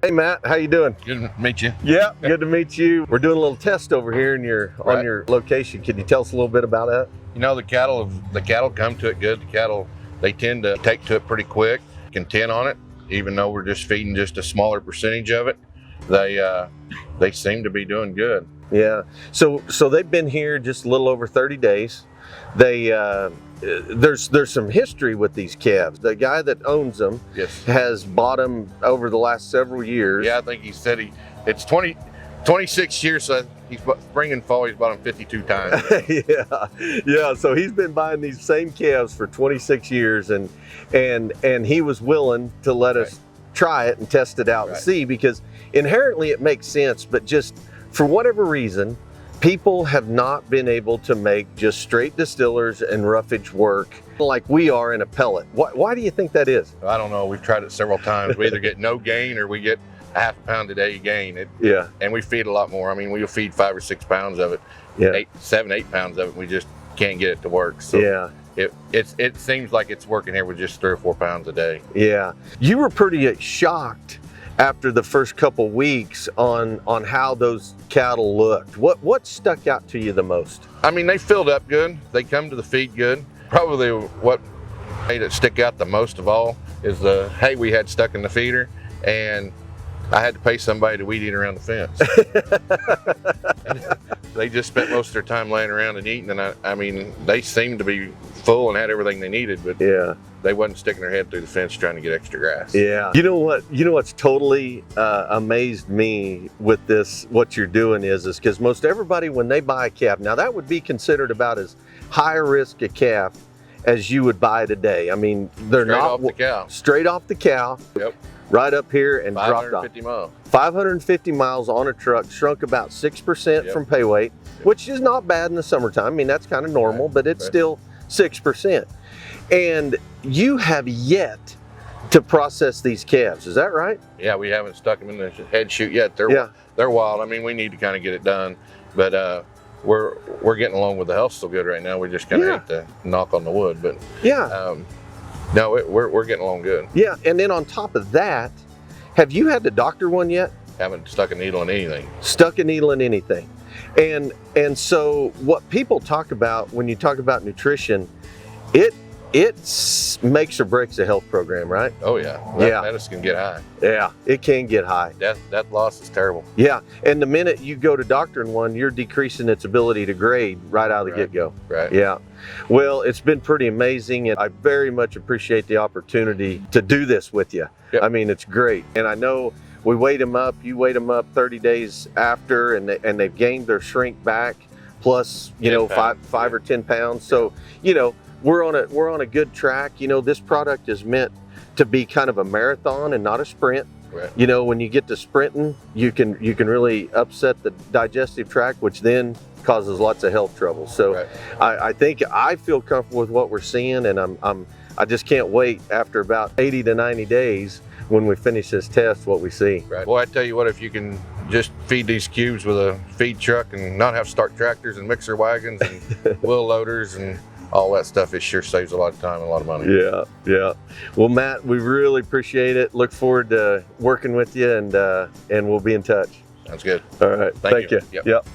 Hey Matt, how you doing? Good to meet you. Yeah, good to meet you. We're doing a little test over here on your location. Can you tell us a little bit about that? You know, the cattle come to it good. The cattle, they tend to take to it pretty quick, content on it, even though we're just feeding just a smaller percentage of it. They seem to be doing good. Yeah. So they've been here just a little over 30 days. There's some history with these calves. The guy that owns them has bought them over the last several years. Yeah, I think he said it's 26 years, so he's spring and fall, he's bought them 52 times. yeah. So he's been buying these same calves for 26 years, and he was willing to let us try it and test it out and see, because inherently it makes sense, but just for whatever reason, people have not been able to make just straight distillers and roughage work like we are in a pellet. Why do you think that is? I don't know. We've tried it several times. We either get no gain or we get a half pound a day gain. And we feed a lot more. I mean, we'll feed 5 or 6 pounds of it. 7, 8 pounds of it. We just can't get it to work. So it seems like it's working here with just 3 or 4 pounds a day. Yeah. You were pretty shocked after the first couple weeks on how those cattle looked. What stuck out to you the most? I mean, they filled up good. They come to the feed good. Probably what made it stick out the most of all is the hay we had stuck in the feeder, and I had to pay somebody to weed eat around the fence. They just spent most of their time laying around and eating, and I mean, they seemed to be full and had everything they needed, but they wasn't sticking their head through the fence trying to get extra grass. Yeah. You know what's totally amazed me with this, what you're doing is because most everybody, when they buy a calf, now that would be considered about as high risk a calf as you would buy today. I mean, they're straight not off the cow. Straight off the cow. Yep. Right up here and dropped off. 550 miles. 550 miles on a truck, shrunk about 6% from pay weight, which is not bad in the summertime. I mean, that's kind of normal, but it's still 6%. And you have yet to process these calves, is that right? Yeah, we haven't stuck them in the head chute yet. They're wild. I mean, we need to kind of get it done, but we're getting along with the health so good right now. We just kind of hate to knock on the wood, but no, we're getting along good. Yeah, and then on top of that, have you had to doctor one yet? Haven't stuck a needle in anything. Stuck a needle in anything. And so what people talk about when you talk about nutrition, it makes or breaks a health program, right? Oh yeah. Medicine can get high. Yeah, it can get high. Death loss is terrible. Yeah, and the minute you go to doctoring one, you're decreasing its ability to grade right out of the get-go. Right. Yeah. Well, it's been pretty amazing, and I very much appreciate the opportunity to do this with you. Yep. I mean, it's great. And I know we weighed them up, you weighed them up 30 days after, and they've gained their shrink back, plus, you know, 5 or 10 pounds. So, you know, we're on a good track. You know, this product is meant to be kind of a marathon and not a sprint. Right. You know, when you get to sprinting, you can really upset the digestive tract, which then causes lots of health trouble. So I think I feel comfortable with what we're seeing, and I just can't wait after about 80 to 90 days when we finish this test what we see. Right. Well, I tell you what, if you can just feed these cubes with a feed truck and not have to start tractors and mixer wagons and wheel loaders and all that stuff, it sure saves a lot of time and a lot of money. Yeah. Well, Matt, we really appreciate it. Look forward to working with you, and we'll be in touch. Sounds good. All right. Thank you. Yep.